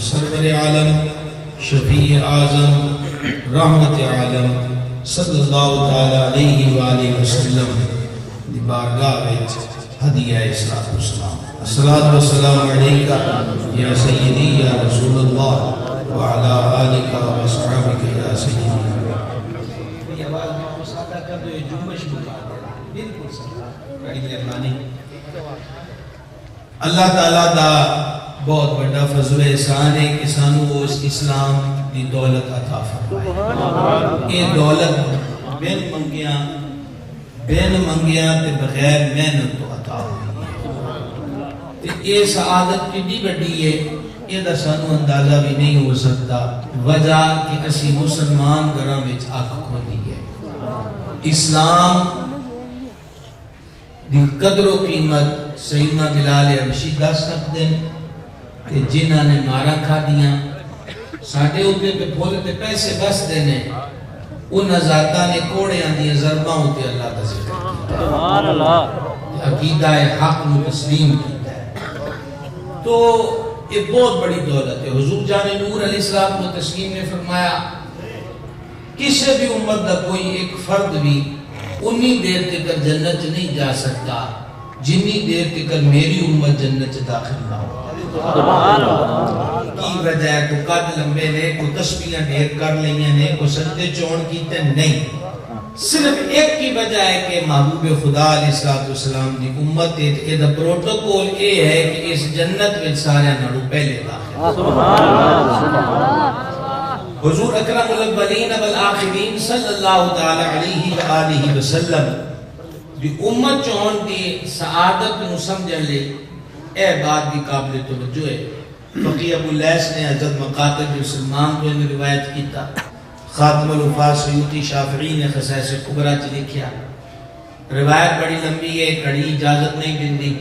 سرور عالم شفیع اعظم رحمت عالم صلی اللہ تعالی علیہ وآلہ وسلم دی بارگاہ وچ ہدیہ الصلاۃ والسلام الصلاۃ والسلام علیکہ یا سیدی یا رسول اللہ وعلی آلک وصحبک یا سیدی. یہ آواز میں مساعدہ کر دو، یہ جنبش بکا دے بالکل صحیح. بڑی مہربانی. اللہ تعالیٰ دا بہت بڑا فضل احسان ہے کہ سانو اس اسلام دی دولت عطا فرمائے. یہ دولت بین منگیاں تے بغیر محنت تو عطا ہوئی. یہ سعادت کتنی بڑی ہے یہ دا سانو اندازہ بھی نہیں ہو سکتا. وجہ کہ اسی مسلمان گھراں وچ اکھ کھولی ہے. اسلام دی قدر و قیمت سیدنا بلال حبشی دس سکتے ہیں کہ جنہاں نے مارا کھا دیاں ساڑھے ہوتے پہ پھولے پہ پیسے بس دینے ان ذاتہ نے کوڑے آندیاں ضرباں ہوتے اللہ کا ذکر سبحان اللہ عقیدہ حق و تسلیم کیتا ہے. تو یہ بہت بڑی دولت ہے. حضور جان نور علیہ السلام و تسلیم نے فرمایا کسی بھی امت دا کوئی ایک فرد بھی انی دیر تک جنت نہیں جا سکتا جنی دیر تک میری امت جنت داخل نہ ہو. کی وجہ ہے کو قد لمبے نے کو تسبیحاں ڈھیر کر لئیاں نے کو سجدے چون کیتے نہیں. صرف ایک کی وجہ ہے کہ محبوب خدا علیہ السلام دی امت ہے. یہ دا پروٹوکول یہ ہے کہ اس جنت میں سارے نڑو پہلے داخل. حضور اکرم الاولین والآخرین صلی اللہ تعالی علیہ وآلہ وسلم دی امت چون دی سعادت نو سمجھن لے اے بات دی قابل توجہ ہے. فقیہ ابو لیث نے حضرت مقاتل بن سلمان کو ان روایت کیتا. خاتم الحفاظ سیوطی شافعی نے خصائص کبریٰ چ لکھیا. روایت بڑی لمبی ہے کڑی اجازت نہیں دندی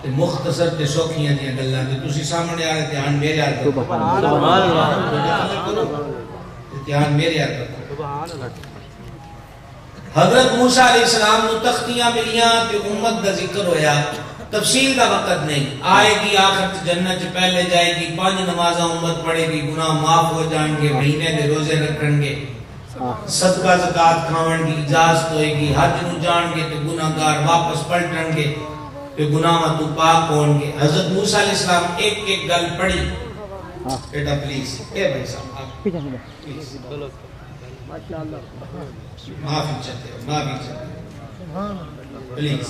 تے مختصر تے سوکھیاں دیاں گلاں تے تسی سامنے آ رہے دھیان میرے آل کرو سبحان اللہ دھیان میرے آل کرو. حضرت موسیٰ علیہ السلام نو تختیاں ملیاں تے امت دا ذکر ہویا. تفصیل کا وقت نہیں. آئے گی آخر جنت پہلے جائے گی 5 نمازاں امت پڑھے گی گناہ معاف ہو جائیں گے مہینے دے روزے رکھیں گے صدقہ زکات کھاون گی اجازت ہوئے گی حج نو جان گے تو گناہگار واپس پلٹن گے تو گناہ تو پاک ہون گے. حضرت موسیٰ علیہ السلام ایک ایک گل پڑھی. بیٹا پلیز اے بھائی صاحب معافی چاہتے ہو پلیز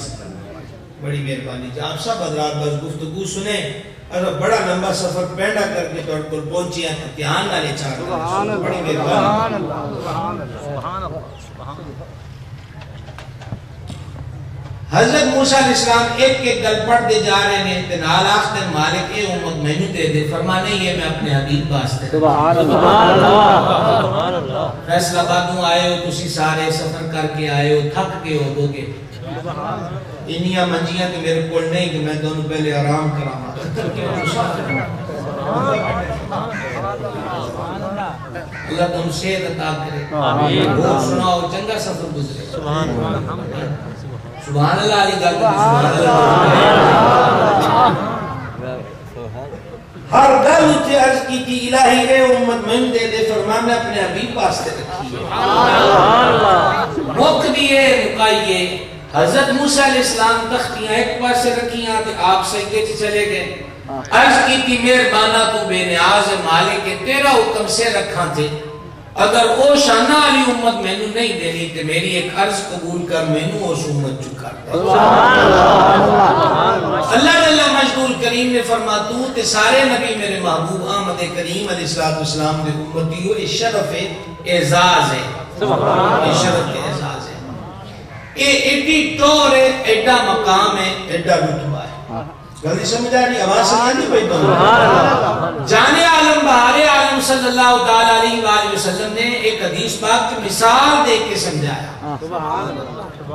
بڑی مہربانی. آپ سب حضرات بس گفتگو سنیں. اگر بڑا لمبا سفر پینڈا کر کے توڑ پر پہنچی ہیں دھیان نہ لے چاہتا بڑی مہربانی. حضرت موسیٰ علیہ السلام ایک ایک گل پڑھ دے جا رہے ہیں تے نال آختے مالک اے امت مینوں دے دے. فرمانے یہ میں اپنے حبیب واسطے سبحان اللہ. فیصلہ آبادوں آئے ہو تسی سارے سفر کر کے آئے ہو تھک کے ہو دو گے انہیاں منجیاں تو میرے کول نہیں کہ میں دونوں پہلے آرام کراما. اللہ تم صحت عطا کرے اور سناؤ چنگا سفر گزرے. سبحان اللہ علی گل سبحان اللہ. ہر گل اتنے عرض کی تھی الہی اے امت میں دے دے. فرمانا اپنے حبیب واسطے رکھیے مک دیئے مکائیے. حضرت موسیٰ علیہ السلام تختیاں ایک پاسے رکھیاں تے آپ سجدے چ چلے گئے. عرض کی تھی مہربانہ تو بے نیاز مالک تیرا حکم سے رکھاں تھے. اگر او شانہ علی امت مینوں نہیں دینی تے میری ایک عرض قبول کر مینوں اس امت چکا دے. اللہ جل مجدول کریم نے فرما تو تے سارے نبی میرے محبوب احمد کریم علیہ السلام دے امتیو اے شرف اعزاز ہے. یہ شرف اعزاز ہے. یہ ایڈی ٹور ہے ایڈا مقام ہے ایڈا رتبہ ہے. گلی سمجھ آ رہی آواز سمجھ نہیں پئی تو جانے عالم بہار عالم صلی اللہ تعالی علیہ وآلہ وسلم نے ایک حدیث پاک کی مثال دے کے سمجھایا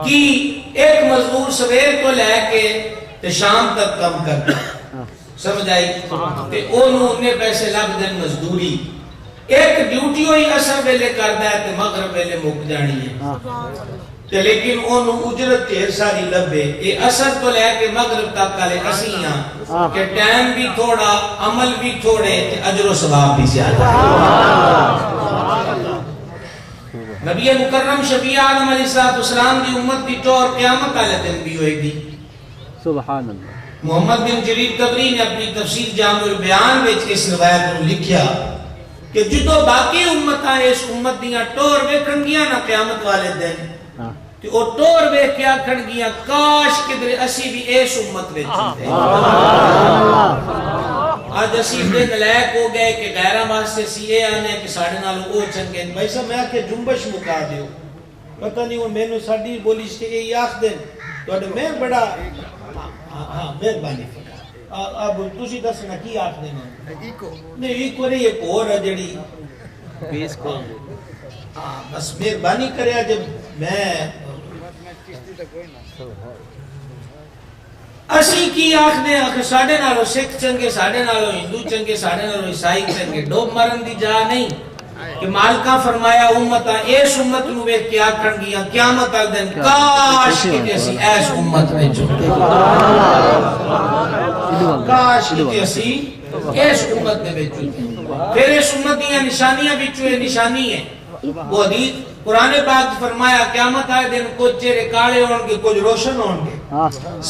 کہ ایک مزدور سویر کو لے کے تے شام تک کم کرتا سمجھ آئی تے انہیں پیسے لگ دن مزدوری. ایک ڈیوٹی ہوئی اثر ویلے کرتا ہے تے مغرب ویلے مک جانی ہے. تے لیکن انہوں اجرت ڈھیر ساری لبے. یہ اثر تو لے کے مغرب تک والے اسیاں کہ ٹائم بھی تھوڑا عمل بھی تھوڑے تے اجر و ثواب بھی زیادہ. نبی مکرم شفیع عالم علیہ السلام دی امت دی طور قیامت والے دن بھی ہوئے گی. سبحان اللہ. محمد بن جریر طبری نے اپنی تفسیر جامع البیان وچ اس روایت کو لکھیا کہ جدو باقی امتاں اس امت دیاں ٹور ویکھن گیاں نا قیامت والے دن تے او ٹور ویکھ کے آکھن گیاں کاش کدھر اسی بھی اس امت وچ ہوندے. آج اسی دن لائق ہو گئے کہ غیراں واسطے سی اے آنے کہ ساڈے نال او چنگے. بھائی صاحب میں کہ جنبش مکا دیو پتہ نہیں وہ مینوں ساڈی بولی سے اے آکھ دین تواڈے میں بڑا ہاں مہربانی اب تسی دسنا کی آکھ دینا نہیں ایکو نہیں ایک اور ہے جڑی پیس کو بس مہربانی کریا جب میں اسی کی آکھ دے آکھ ساڑھے نالو سکھ چنگے ساڑھے نالو ہندو چنگے ساڑھے نالو عیسائی چنگے ڈوب مرن دی جا نہیں کہ مالکہ فرمایا امتہ ایس امت نوے کیا کھڑ گیا قیامت آل دن کاش کی جیسی ایس امت میں جو کاش کی جیسی ایس امت میں جو پھر ایس امتیاں نشانیاں بھی چوئے نشانی ہیں. وہ حدیث قرآن پاک فرمایا قیامت آئے دن کچھ چہرے کالے ہونگے کچھ روشن ہونگے.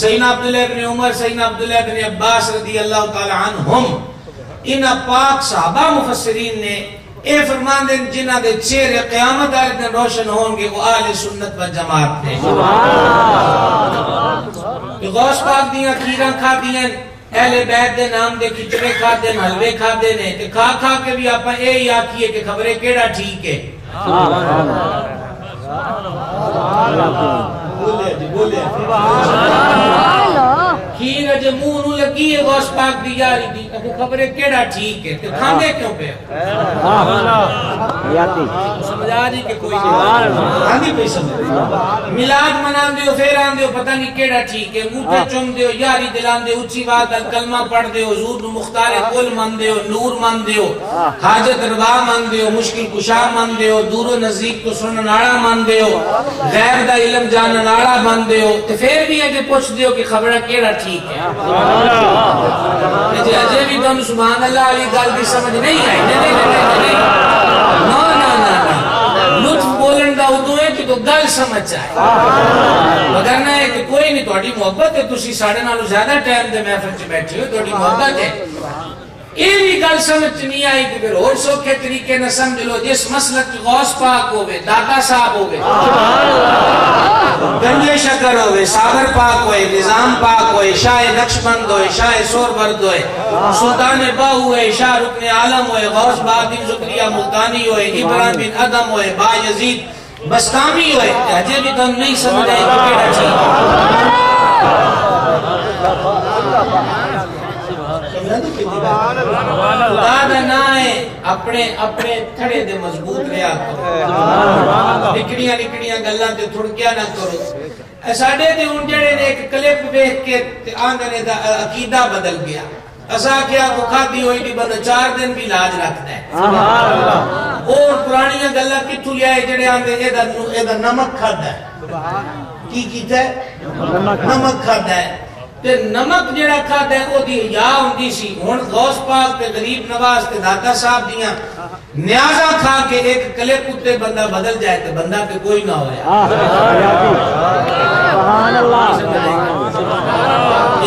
سیدنا عبداللہ بن عمر سیدنا عبداللہ بن عباس رضی اللہ تعالی عنہم ان پاک صحابہ مفسرین نے اے فرمان دیں جنہ دے چہرے قیامت آئے دن روشن ہونگے وہ آل سنت و جماعت نے. غوث پاک دیاں کھیراں کھا دیاں اہل بیت دے نام دے کھچڑے کھا دے حلوے کھا دے نے تے کھا کھا کے بھی آپا اے ہی آکھیے کہ خبریں کیڑا ٹھیک ہے. بولے کھیر اجے منہ نو لگی ہے غوث پاک دی یاری دی کہ خبریں کیڑا ٹھیک ہے تے کھاندے کیوں پہ سمجھ آ رہی کہ کوئی نہیں پہ سمجھ میلاد منان دیو پھر آن دیو پتہ نہیں کیڑا ٹھیک ہے انگوٹھے چم دیو یاری دلان دیو اچھی بات کلمہ پڑھ دیو حضور مختار کل من دیو نور من دیو حاجت روا من دیو مشکل کشا من دیو دور و نزدیک کو سنن آڑا من دیو غیر دا علم جانن آڑا من دیو تے پھر بھی اگے پوچھ دیو کہ خبرہ کیڑا ٹھیک ہے. اجے بھی تم سبحان اللہ علی گل بھی سمجھ نہیں آئی. نہیں لطف بولن دا ادو ہے کہ تو گل سمجھ آئے وگرنہ ہے کہ کوئی نہیں تھوڑی محبت ہے تسی ساڑھے نالو زیادہ ٹائم دے محفل چ بیٹھے ہو تھوڑی محبت ہے. یہ بھی گل سمجھ نہیں آئی کہ پھر اور سوکھے طریقے نہ سمجھ لو جس مسلک کی غوث پاک ہوئے داتا صاحب ہوئے گنجے شکر ہوئے ساغر پاک ہوئے نظام پاک ہوئے شاہ نقشبند ہوئے شاہ سوربرد ہوئے سلطان باہ ہوئے شاہ رکن عالم ہوئے غوث بادن زکریہ ملتانی ہوئے ابراہیم بن ادم ہوئے با یزید بستامی ہوئے اجے بھی تم نہیں سمجھ آئے کہ بیٹا چاہیے خدا دا نا ہے اپنے تھڑے دے مضبوط رہا کرو نکڑیاں گلاں تے تھڑکیا نہ کرو. ساڈے تے ہن جڑے نے ایک کلپ ویکھ کے آندنے دا عقیدہ بدل گیا. اسا کیا کو کھادی ہوئی دی بندہ 4 دن بھی لاج رکھدا ہے. اور پرانیاں گلاں کتھوں لیا جڑے آندے اے دا نمک کھادا ہے. کی کیتا ہے نمک کھادا ہے. تے نمک جڑا کھادا ہے او دی یا ہوندی سی. ہن غوث پاک تے غریب نواز تے داتا صاحب دیاں نیازاں کھا کے ایک کلپ اتے بندہ بدل جائے تے بندہ تے کوئی نہ ہویا. سبحان اللہ.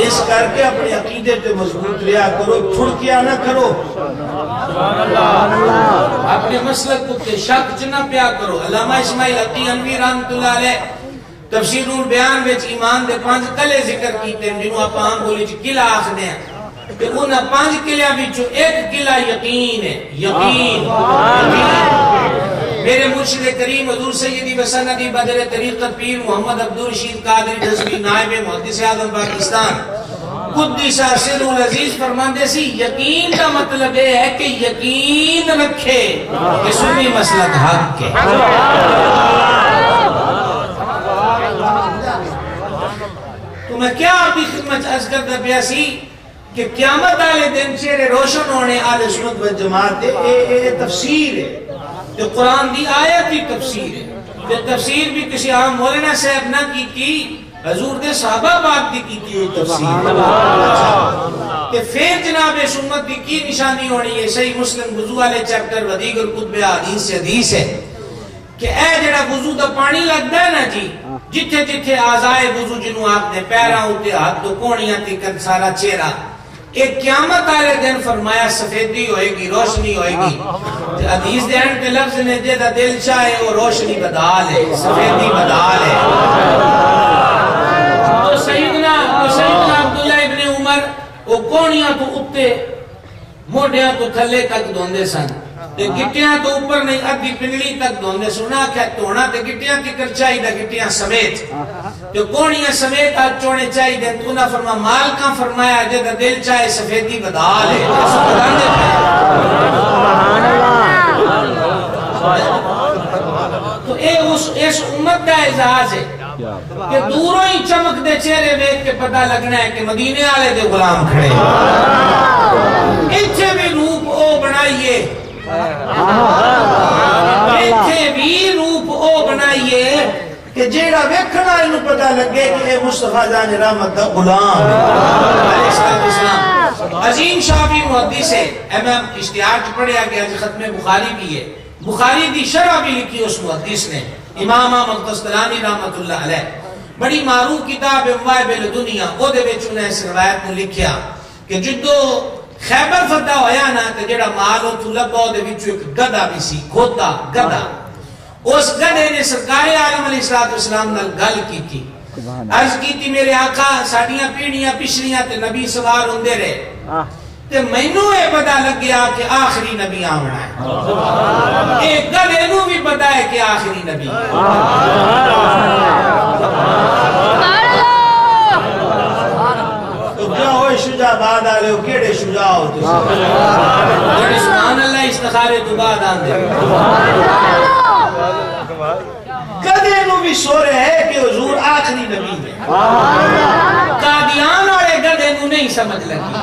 اس کر کے اپنے عقیدے تے مضبوط رہا کرو چھڑکیا نہ کرو. اپنے مسلک تے شک چ نہ پیا کرو. علامہ اسماعیل حقی انوی رحمۃ اللہ علیہ تفسیر البیان وچ ایمان دے 5 قلعے ذکر کیتے ہیں جنہوں اپا عام بولی چ قلعہ آکھدے ہیں کہ ان 5 قلعیاں وچوں ایک قلعہ یقین ہے. یقین میرے مرشد کریم حضور سیدی و سندی بدر طریقت پیر محمد عبدالرشید قادری رضوی نائب محدث اعظم پاکستان قدس سر العزیز فرماندے سی یقین کا مطلب ہے کہ یقین رکھے کہ سنی مسلک حق ہے. تو میں کیا آپ کی خدمت عرض کرتا پیا سی کہ قیامت والے دن چہرے روشن ہونے اہل سنت و جماعت اے تفسیر ہے. قرآن دی آیت ہی تفسیر ہے. تے تفسیر بھی کسی عام مولانا صاحب نہ کی حضور دے صحابہ پاک دی کیتی ہوئی تفسیر تے پھر جناب اس امت دی کی نشانی ہونی ہے صحیح مسلم وضو والے چیپٹر و دیگر کتب حدیث سے حدیث ہے کہ اے جڑا وضو دا پانی لگدا ہے نا جی جتھے جتھے اعضائے وضو جنوں آپ نے پیراں اُتے ہاتھ تو کونیاں تک سارا چہرہ ایک قیامت والے دن فرمایا سفیدی ہوئے گی روشنی ہوئے گی حدیث دے اینڈ کے لفظ نے جیدہ دل چاہے وہ روشنی بدال ہے سفیدی بدال ہے تو سیدنا عبداللہ ابن عمر وہ کونیاں تو اتے موڑیاں تو تھلے تک دوندے سن تے گٹیاں تو اوپر نہیں ادھی پنڈلی تک دوندے سنا کیا توڑا تے گٹیاں تکر چاہی دا گٹیاں سمیت تو کونیاں سمیت آج چوڑے چاہی دیں تو نہ فرما مال کا فرمایا جدہ دل چاہے سفیدی بدال ہے تو اے اس امت کا اعزاز ہے کہ دوروں ہی چمک دے چہرے دیکھ کے پتہ لگنا ہے کہ مدینے والے دے غلام کھڑے اتھے بھی روپ او بنائیے اتھے بھی روپ او بنائیے کہ جیڑا ویکھنا انہوں پتہ لگے کہ اے مصطفیٰ جان رحمت دا غلام عظیم شافعی محدث ہے امام اشتہار چ پڑھیا گیا ختم بخاری بھی ہے بخاری دی شرح بھی لکھی اس محدث نے امام احمد قسطلانی رحمت اللہ علیہ بڑی معروف کتاب موائب الدنیا او دے وچ انہیں اس روایت کو لکھیا کہ جدو خیبر فتح ہویا نا تے جڑا مال او لبا دے وچ ایک گدھا بھی سی کھوتا گدھا اس گدھے نے سرکار عالم علیہ الصلوۃ والسلام نال گل کیتی عرض کیتی میرے آقا ساڈیاں پیڑیاں پچھلیاں تے نبی سوار ہوندے رہے تے مینوں اے پتہ لگ گیا کہ آخری نبی آونا ہے ایک گدھے نوں بھی پتہ ہے کہ آخری نبی تو کیا ہوئے شجاع بعد آلے ہو کیڑے شجاع ہو تو سبحان اللہ استخارے تو بعد آندے گدھے نوں بھی سورے ہے کہ حضور آخری نبی ہے قادیان والے گدھے نوں نہیں سمجھ لگی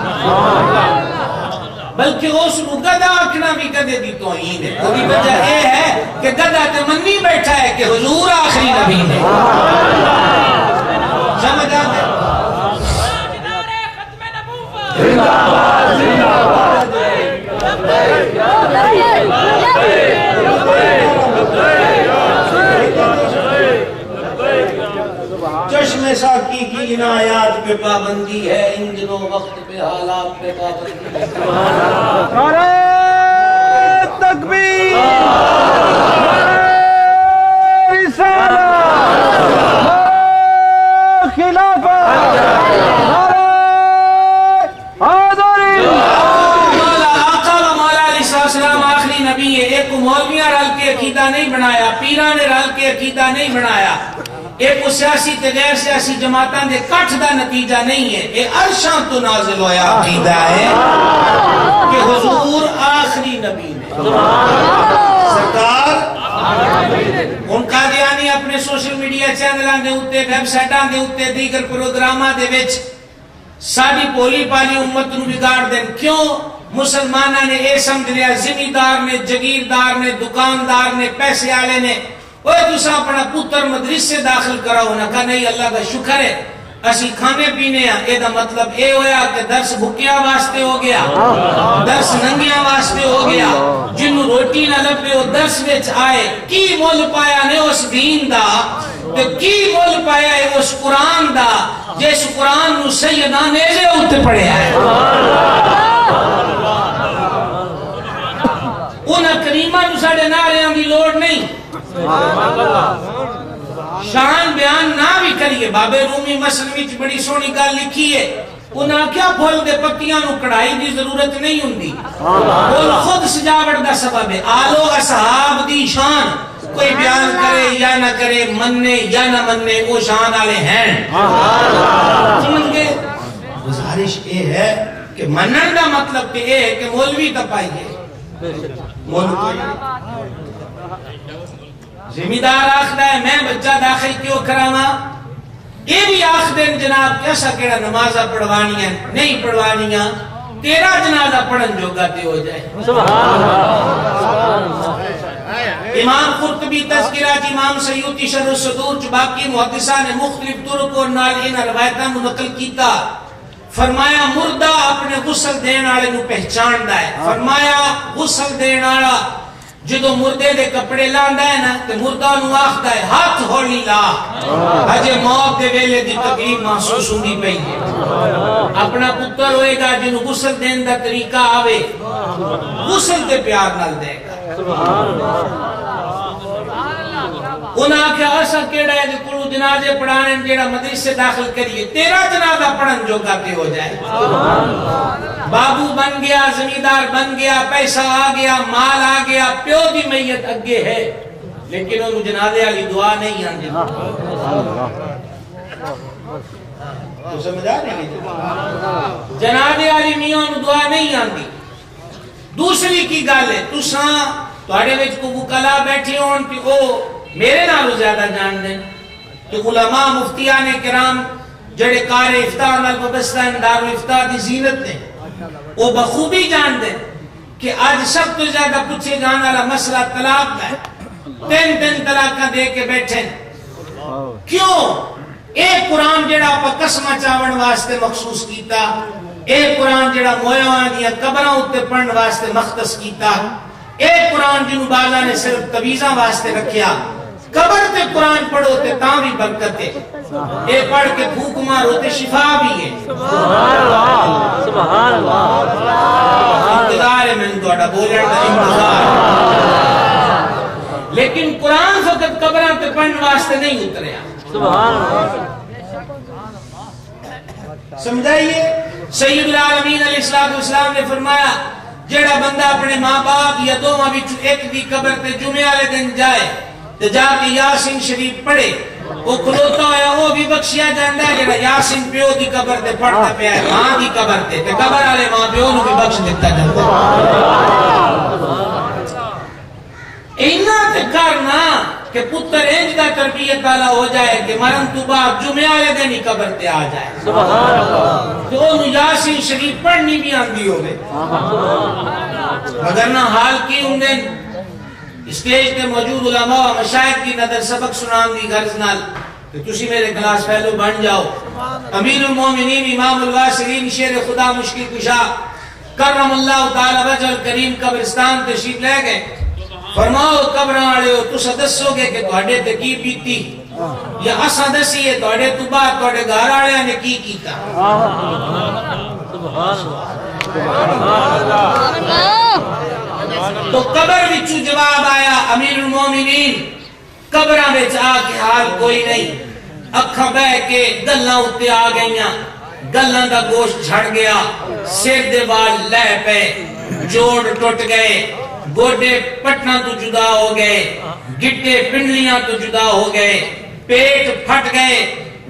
بلکہ اس نو گدھا آکھنا بھی گدھے دی توہین ہے وہ بھی وجہ یہ ہے کہ گدھا تے منی بیٹھا ہے کہ حضور آخری نبی ہے سمجھ آتے چشم ساکی کی عنایات پہ پابندی ہے ان دنوں وقت پہ حالات پہ پابندی ہے نعرہ تکبیر رسالت خلافت نعرہ حیدری مولا آقا و مولا علیہ السلام آخری نبی ہے ایک مولویاں رل کے عقیدہ نہیں بنایا پیران نے رل کے عقیدہ نہیں بنایا ایک سیاسی تے غیر سیاسی جماعتاں دے کٹھ دا نتیجہ نہیں ہے یہ عرشاں تو نازل ہویا عقیدہ ہے کہ حضور آخری نبی ہے سرکار ان قادیانی اپنے سوشل میڈیا چینلاں دے اوتے ویب سائٹاں دے اوتے دیگر پروگراماں دے وچ ساری بولی پالی امت نو بگاڑ دین کیوں مسلماناں نے اے سمجھ لیا زمیندار نے جگیردار نے دکاندار نے پیسے والے نے وہ دوسرا اپنا پتر مدرسے داخل کراؤ نہ کہا نہیں اللہ کا شکر ہے اسی کھانے پینے ہیں یہ دا مطلب اے ہویا کہ درس بھکیاں واسطے ہو گیا درس ننگیاں واسطے ہو گیا جنہوں روٹی نہ لبے وہ درس وچ آئے کی مول پایا نے اس دین دا تے کی مول پایا ہے اس قرآن دا جس قرآن نو سیدان نیزے ہوتے پڑے آئے انہاں کریمہ نو ساڑے ناریاں دی لوڑ نہیں شان بیان نہ بھی کریے بابے رومی مسلمی بڑی سونی گل لکھی ہے انہاں کیا پھول دے پتیاں نو کڑائی دی ضرورت نہیں ہوندی وہ خود سجاوٹ دا سبب ہے آلو اصحاب دی شان کوئی بیان کرے یا نہ کرے مننے یا نہ مننے وہ شان والے ہیں سمجھ گئے گزارش یہ ہے کہ منن دا مطلب کہ یہ ہے کہ مولوی تپائیے مولوی زمیندار آخدہ ہے میں بچہ داخل کیوں کراما یہ بھی آخدیں جناب کیسا کیڑا نمازہ پڑھوانیاں نہیں پڑھوانیاں تیرا جنازہ پڑھن جو گاتے ہو جائے امام قرطبی تذکرہ چ امام سیوطی شرح الصدور چ باقی محدثاں نے مختلف طرق اور نال انہاں روایتاں منقل کیتا. فرمایا مردہ اپنے غسل دین والے نو پہچاندا ہے. فرمایا غسل دین والا جدو مردے دے کپڑے لاندا ہے نا تے مردہ نو آکھدا ہے ہاتھ ہولی لا اجے موت دے ویلے دی تکلیف محسوس ہوندی پئی ہے. اپنا پتر ہوئے گا جنوں غسل دین دا طریقہ آوے غسل تے پیار نال دے گا. انہاں آکھیا اسا کیڑا ہے جے کولو جنازے پڑھانے جیڑا مدرسے داخل کریے تیرا جنازہ پڑھن جوگا تے ہو جائے. بابو بن گیا, زمیندار بن گیا, پیسہ آ گیا, مال آ گیا, پیو دی میت اگے ہے لیکن انہوں جنازے والی دعا نہیں آندی. تو سمجھا نہیں جنازے والی میاں نو دعا نہیں آندی. دوسری کی گل ہے تساں تواڈے وچ کو وکلا بیٹھے ہون تے او میرے نالوں زیادہ جان دیں کہ علماء مفتیان کرام جڑے قار افتاء نال وابستہ دار الافتاء دی زینت نے وہ بخوبی جان دیں کہ آج سب تو زیادہ پوچھے جانے والا مسئلہ طلاق ہے. 3 طلاقاں دے کے بیٹھے کیوں؟ ایک قرآن جڑا آپ قسمہ چاون واسطے مخصوص کیتا, ایک قرآن جڑا مویوان دیا قبروں اتے پڑھن واسطے مختص کیتا, ایک قرآن جنوں بازا نے صرف تویزاں واسطے رکھیا. قبر تے قرآن پڑھو تے تاں بھی برکت ہے, اے پڑھ کے پھوک مارو تے شفا بھی ہے. سبحان اللہ سبحان اللہ. انتظار ہے میں تہاڈا بولن دا انتظار, لیکن قرآن فقط قبراں تے پڑھن واسطے نہیں اتریا. سبحان اللہ. سمجھائیے سید العالمین علیہ السلام نے فرمایا جڑا بندہ اپنے ماں باپ یا دوواں وچ ایک دی قبر تے جمعے والے دن جائے تے جا کے یاسین شریف پڑھے وہ کھلوتا ہوا وہ بھی بخشیا جاندا ہے. جڑا یاسین پیو دی قبر تے پڑھتا پیا ہے ماں دی قبر تے قبر والے ماں پیو نو بھی بخش دیتا جاندا ہے. اینا تے کرنا کہ پتر انج دا تربیت والا ہو جائے کہ مرن تو بعد جمعے والے دن ہی قبر تے آ جائے. سبحان اللہ. تو انہوں یاسین شریف پڑھنی بھی آندی ہوگی. مگر نہ حال کی ہوں دن اسٹیج تے موجود علماء و مشاہد کی نظر سبق سنان دی غرض نال کہ تسی میرے کلاس فیلو بن جاؤ. امیر المومنین امام الواسرین شیر خدا مشکل کشا کرم اللہ تعالی وجہ الکریم قبرستان تشریف لے گئے. فرماؤ قبراں والے ہو تساں دسو گے کہ تواڈے تے کی بیتی یا اساں دسیے تواڈے تو بعد تواڈے گھر والےاں نے کی کیتا. تو قبر وچوں جواب آیا امیر المومنین قبراں وچ آ کے حال کوئی نہیں. اکھاں بہ کے گلاں اتے آ گئیاں, گلاں دا گوشت جھڑ گیا, سر دے وال لہ پے, جوڑ ٹوٹ گئے, گوڈے پٹنا تو جدا ہو گئے, گٹے پنڈلیاں تو جدا ہو گئے, پیٹ پھٹ گئے,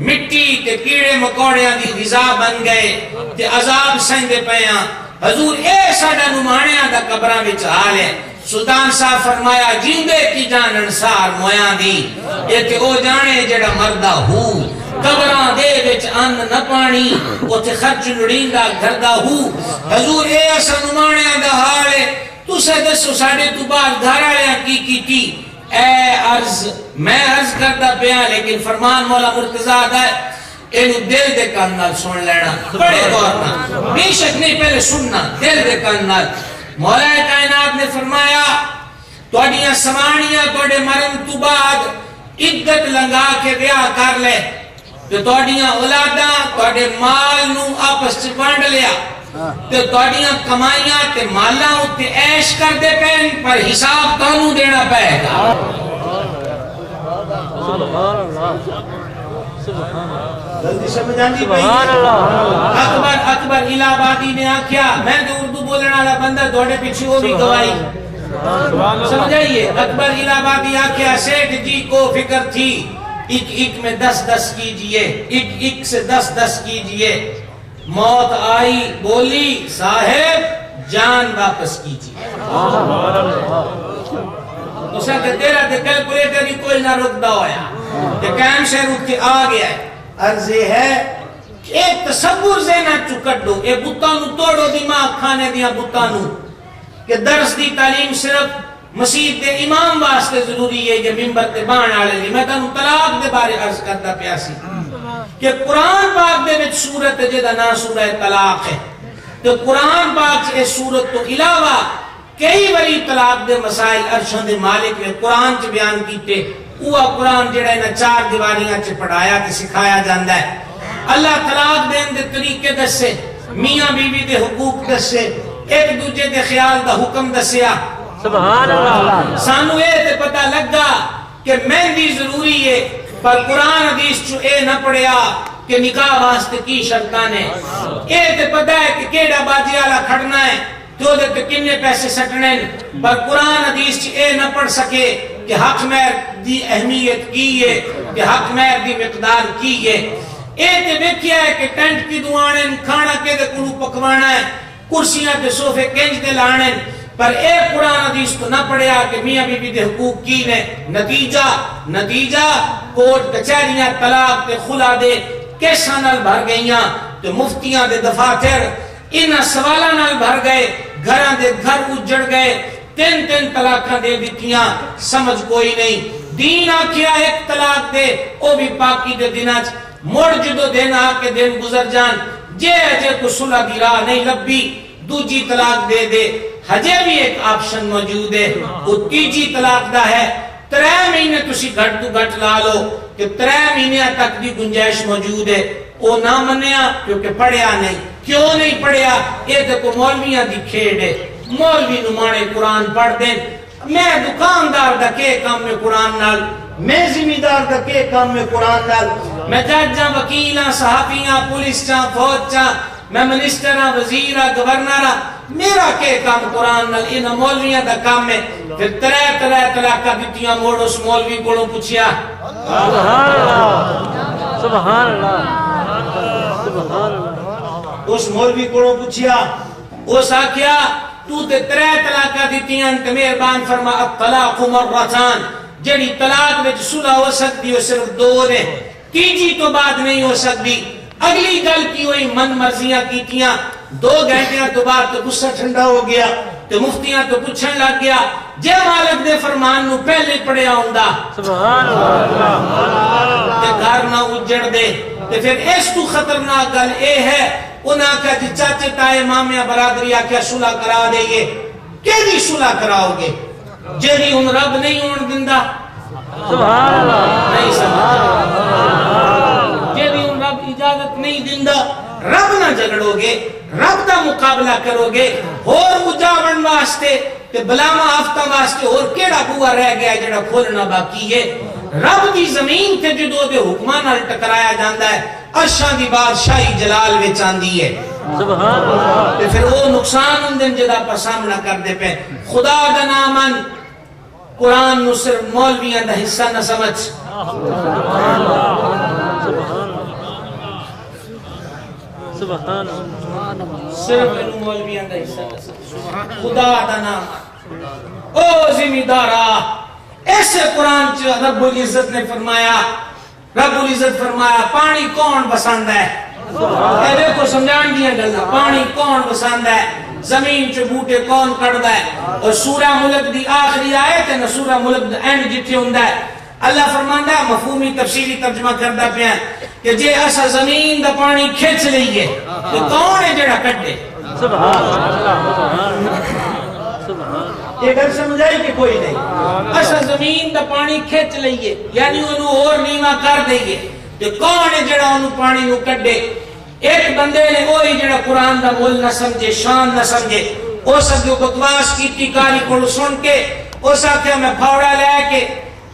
مٹی تے کیڑے مکوڑیاں دی غذا بن گئے تے عذاب سہندے پیاں. حضور اے ساڈا نمانیاں دا قبراں وچ حال ہے. سلطان صاحب فرمایا جیندے کی جانن سار مویاں دی اے تے او جانے جڑا مردہ ہو. قبراں دے وچ ان نہ پانی اوتھے خرچ لڑیندا گھردا ہو. حضور اے اساں نمانیاں دا حال ہے. تسے دسو ساڈے تو بعد گھر والیاں کی کیتی. اے عرض میں عرض کردا پیا لیکن فرمان مولا مرتضیٰ دا ہے اینو دل دے کان نال سن لینا بڑے غور نال, بے شک نہیں پہلے سننا دل دے کان نال. مولا کائنات نے فرمایا تواڈیاں سمانیاں تواڈے مرن تو بعد عدت لنگا کے بیاہ کر لے تے تواڈیاں اولاداں تواڈے مال نو آپس وچ بانڈ لیا تے تواڈیاں کمائیاں تے مالاں اُتے عیش کردے پین پر حساب تانوں دینا پے گا. سبحان اللہ جلدی سمجھ آندی پئی. اکبر الہ آبادی نے آکھیا میں تو اردو بولنے والا بندہ تواڈے پیچھے وہ بھی گواہی سمجھائیے. اکبر الہ آبادی آکھیا سیٹھ جی کو فکر تھی ایک ایک میں 10-10 کیجئے, ایک ایک سے 10-10 کیجئے. موت آئی بولی صاحب جان واپس کیجئے. اسے کہ تیرا تے کیلکولیٹر ہی کوئی نہ رکدا ہویا تے قائم سے رک کے آ گیا ہے. عرض یہ ہے کہ ایک تصور ذہناں چوں کڈو اے بتاں نوں توڑو دماغ کھانے دیاں بتاں نوں کہ درس دی تعلیم صرف مسجد دے امام واسطے ضروری ہے کہ ممبر تے بان والے دی میں تانوں طلاق دے بارے عرض کردا پیا سی کہ قرآن پاک دے وچ سورت جدا نام سورہ طلاق ہے تو قرآن پاک اس سورت تو علاوہ کئی باری طلاق دے مسائل عرشوں دے مالک نے قرآن چ بیان کیتے وہ قرآن جڑا انہاں چار دیواریاں چ پڑھایا تے سکھایا جاندا ہے اللہ طلاق دین دے طریقے دسے میاں بیوی دے حقوق دسے ایک دوجے دے خیال دا حکم دسیا سبحان اللہ سانو اے تے پتہ لگا کہ مہندی ضروری ہے پر قرآن حدیث چو اے نہ پڑھیا کہ نکاح واسطے کی شرطاں نے اے تے پتہ ہے کہ کیڑا باجی والا کھڑنا ہے تو دے تے کنے پیسے سٹنے پر قرآن حدیث چ اے نہ پڑھ سکے کہ حق مہر دی اہمیت کی ہے کہ حق مہر دی مقدار کی ہے اے تے ویکھیا ہے کہ ٹینٹ کی دعانے کھانا کے دے کولو پکوانا ہے کرسیاں تے صوفے کنج دے لانے پر اے قرآن حدیث تو نہ پڑھیا کہ میاں بیوی دے حقوق کی نے نتیجہ کوٹ کچہریاں طلاق تے خلا دے کیساں نال بھر گئیاں تے مفتیاں دے دفاتر انہاں سوالاں نال بھر گئے گھراں دے گھر اجڑ گئے تین طلاقاں دے دتیاں سمجھ کوئی نہیں دین آکھیا ایک طلاق دے او بھی پاکی دے دناں مڑ جدو دن آ کے دن گزر جان جے کو صلح دی راہ نہیں لبی دوجی طلاق دے دے ہجے بھی ایک آپشن موجود ہے وہ تیجی طلاق دا ہے 3 مہینے تسی گھٹ تو گھٹ لا لو کہ 3 مہینے تک دی گنجائش موجود ہے وہ نہ منیا کیونکہ پڑھیا نہیں کیوں نہیں پڑھیا یہ دیکھو مولویاں دی کھیڑ ہے مولوی نمانے قرآن پڑھ دیں میں دکاندار دا کے کام میں قرآن نال میں ذمہ دار دا کے کام میں قرآن نال میں ججاں وکیلاں صحافیاں پولیس چاں فوج چاں میں منسٹراں وزیراں گورنراں میرا کے کام قرآن نال انہاں مولویاں دا کام ہے پھر 3 طلاقاں دتیاں موڑ اس مولوی کولوں پوچھیا سبحان اللہ سبحان اللہ سبحان اللہ اس مولوی کولوں پوچھیا اس آکھیا تو تے 3 طلاقاں دتیاں تے مہربان فرما الطلاق مرتان جڑی طلاق وچ صلح ہو سکتی ہو صرف 2 نے تیجی تو بعد نہیں ہو سکتی اگلی گل کی ہوئی من مرضیاں کیتیاں 2 گھنٹیاں تو بعد تو غصہ ٹھنڈا ہو گیا تو مفتیاں تو پوچھن لگ گیا جے مالک دے فرمان نو پہلے پڑھیا ہوندا سبحان اللہ تے گھر نہ اجڑ دے تے پھر اس تو خطرناک گل اے ہے انہاں کہا جی چاچے تائے مامیاں برادری آکھیا صلح کرا دئیے کیڑی صلح کراؤ گے جیڑی ان رب نہیں ہون دیندا سبحان اللہ نہیں سمجھ جیڑی ان رب اجازت نہیں دیندا رب نہ جھگڑو گے رب دا مقابلہ کرو گے اور اجاون واسطے تے بلاما ہفتہ واسطے اور کیڑا بوا رہ گیا جڑا کھولنا باقی ہے رب دی زمین تے جدو دے حکماں نال ٹکرایا جاندا ہے عرشاں دی بادشاہی جلال وچ آندی ہے سبحان اللہ تے پھر وہ نقصان اندن جدا پر سامنا کر دے پہ خدا دا نامن قرآن نو صرف مولویاں دا حصہ نہ سمجھ سبحان اللہ صرف انو مولویاں دا حصہ نہ سمجھ خدا دا نامن او زمیندارا ایسے قرآن چ رب العزت نے فرمایا پانی کون پسند ہے اے دیکھو سمجھان دیا گلا پانی کون پسند ہے زمین چ بوٹے کون کڑدا ہے اور سورہ ملک دی آخری آیت ہے نا سورہ ملک دا اینڈ جتھے ہوندا ہے اللہ فرماندا ہے مفہومی تفسیری ترجمہ کردا پیا کہ جے اسا زمین دا پانی کھچ لئیے تو کون ہے جڑا کڈے سبحان اللہ سبحان یہ گل سمجھائی کہ کوئی نہیں اسا زمین دا پانی کھچ لئیے یعنی انہوں اور نیواں کر دئیے تو کون ہے جڑا انہوں پانی نو کڈے ایک بندے نے وہی جڑا قرآن دا مول نہ سمجھے شان نہ سمجھے اس اگے بکواس کیتی کاری کو سن کے اس آکھیا میں پھاوڑا لے کے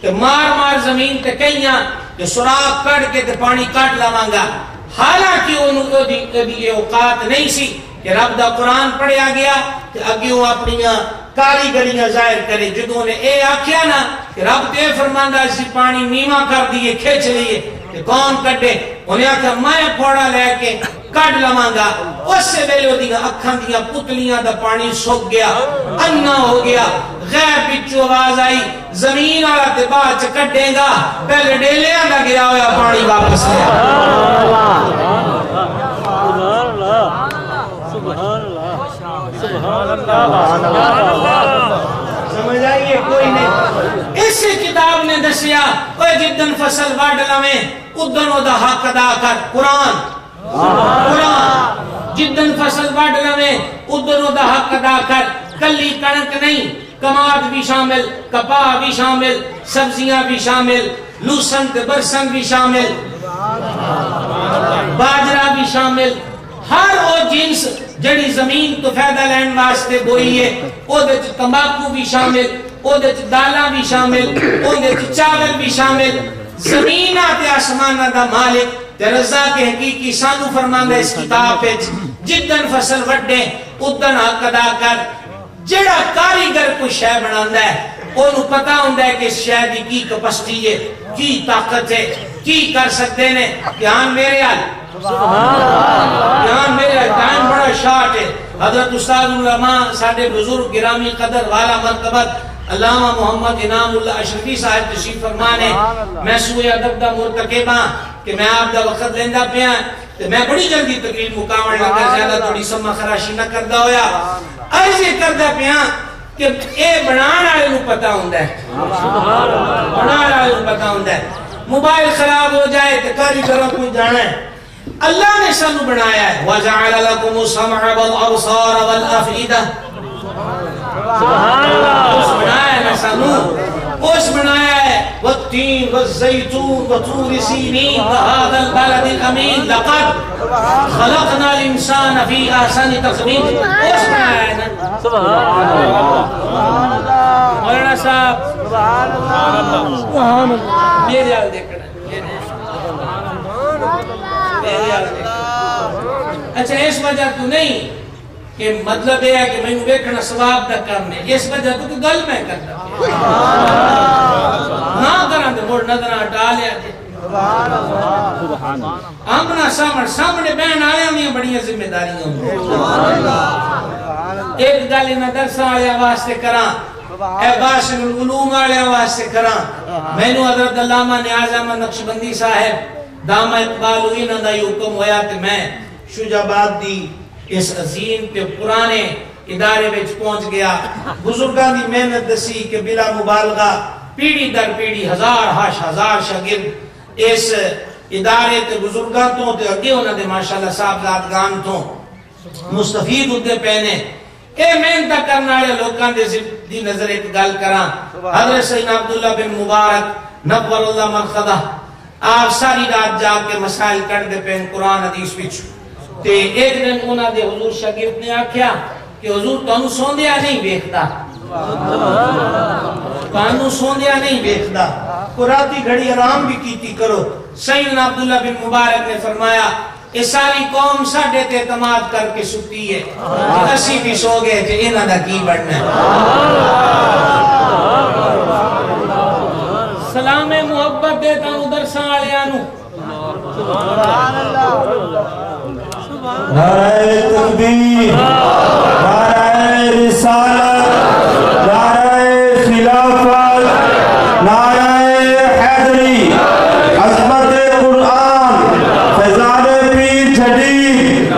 تے مار زمین تے کئیاں تے سوراخ کڈ کے تے پانی کٹ لاواں گا حالانکہ انہوں دی اوقات نہیں سی کہ رب دا قرآن پڑھیا گیا تے اگے وہ اپنی کاریگریاں ظاہر کرے جدوں نے اے آکھیا نا کہ رب تے فرماندا اسی پانی نیواں کر دیے کھچ لیے تے کون کڈے انہیں آکھیا میں پھوڑا لے کے کڈ لواں گا اس سے ویلے دی اکھاں دیاں پتلیاں دا پانی سوک گیا انا ہو گیا غیب وچوں آواز آئی زمین والا تے بعد چ کڈے گا پہلے ڈیلیاں دا گیا ہویا پانی واپس لے سبحان اللہ سبحان اللہ سمجھ آئی یہ کوئی نہیں. اسی کتاب نے دسیا اوے جدن فصل وڈ لویں ادن او دا حق ادا کر. قرآن جدن فصل وڈ لویں ادن او دا حق ادا کر. کلی کنک نہیں، کماد بھی شامل، کپاہ بھی شامل، سبزیاں بھی شامل، لوسن تے برسن بھی شامل، باجرہ بھی شامل. ہر وہ جنس جڑی زمین تو فائدہ لین واسطے بوئی ہے او دے وچ تمباکو بھی شامل، او دے وچ دالاں بھی شامل، او دے وچ چاول بھی شامل. زمین تے آسماناں دا مالک تے رزاق حقیقی سانو فرماندا اس کتاب وچ جدن فصل وڈے ادن حق ادا کر. جڑا کاریگر کوئی شے بناندا ہے اونوں پتہ ہوندا ہے کہ اس شے دی کی کیپیسٹی ہے، کی طاقت ہے، کی کر سکتے نے. دھیان میرے حال دھیان میرے ٹائم بڑا شارٹ ہے. حضرت استاد العلماء ساڈے بزرگ گرامی قدر والا مرتبت علامہ محمد انعام اللہ اشرفی صاحب تشریف فرما نے میں سوء ادب دا مرتکب ہاں کہ میں آپ دا وقت لیندا پیا تے میں بڑی جلدی تقریر مکمل لگا زیادہ تھوڑی سما خراشی نہ کردا ہویا. عرض کردا پیا کہ اے بنان والے نوں پتہ ہوندا ہے، بنان والے نوں پتہ ہوندا ہے. موبائل خراب ہو جائے تے کاریگراں کو جانا ہے. اللہ نے سانو بنایا ہے وَجَعَلَ لَكُمُ السَّمْعَ وَالْأَبْصَارَ وَالْأَفْئِدَةَ. سبحان اللہ. اس بنایا ہے سانو، اس بنایا ہے وَالتِّينِ وَالزَّيْتُونِ وَطُورِ سِينِينَ وَهَذَا الْبَلَدِ الْأَمِينِ لَقَدْ خَلَقْنَا الْإِنسَانَ فِي أَحْسَنِ تَقْوِيمٍ. اس بنایا ہے نا. سبحان اللہ. مولانا صاحب سبحان اللہ. میرے حال دیکھنا اچھا اس وجہ تو نہیں کہ مطلب یہ ہے کہ میں ویکھنا ثواب دا کام ہے، اس وجہ تو کہ گل میں کرتا نہ کراں تے مڑ نظراں ہٹا لیا جے. آمنا سامنے بہن آیا میں بڑی ذمہ داریاں ہوندی. ایک گل انہاں درساں آیا واسطے کراں، اے باسل العلوم والے واسطے کراں. مینوں حضرت علامہ نیاز احمد نقشبندی صاحب دامہ اقبال انہاں دا یہ حکم ہویا کہ میں شجاباد دی اس عظیم تے پرانے ادارے وچ پہنچ گیا. بزرگاں دی محنت دسی کہ بلا مبالغہ پیڑھی در پیڑھی ہزار شاگرد اس ادارے تے بزرگاں تو تے اگے انہاں دے ماشاءاللہ صاحبزادگان تو مستفید ہوندے پے نے. اے محنت کرن والے لوکاں دے دی نظر ایک گل کراں. حضرت سیدنا عبداللہ بن مبارک نور اللہ مرقدہ آپ ساری رات جا کے مسائل کر دے پہ قرآن حدیث وچ. تے ایک دن انہاں دے حضور شاگرد نے آکھیا کہ حضور تانوں سوندیا نہیں ویکھدا، تانوں سوندیا نہیں ویکھدا، کو راتی گھڑی آرام بھی کیتی کرو. سیدنا عبداللہ بن مبارک نے فرمایا یہ ساری قوم ساڈے تے اعتماد کر کے ستی ہے، اسی بھی سو گئے تے انہاں دا کی بننا ہے. سلام محبت دے تانوں درساں والیاں نوں. سبحان اللہ. نعرہ تکبیر، نعرہ رسالت، نعرہ خلافت، نعرہ حیدری، عظمت قرآن، فیضان پیر جھڑی.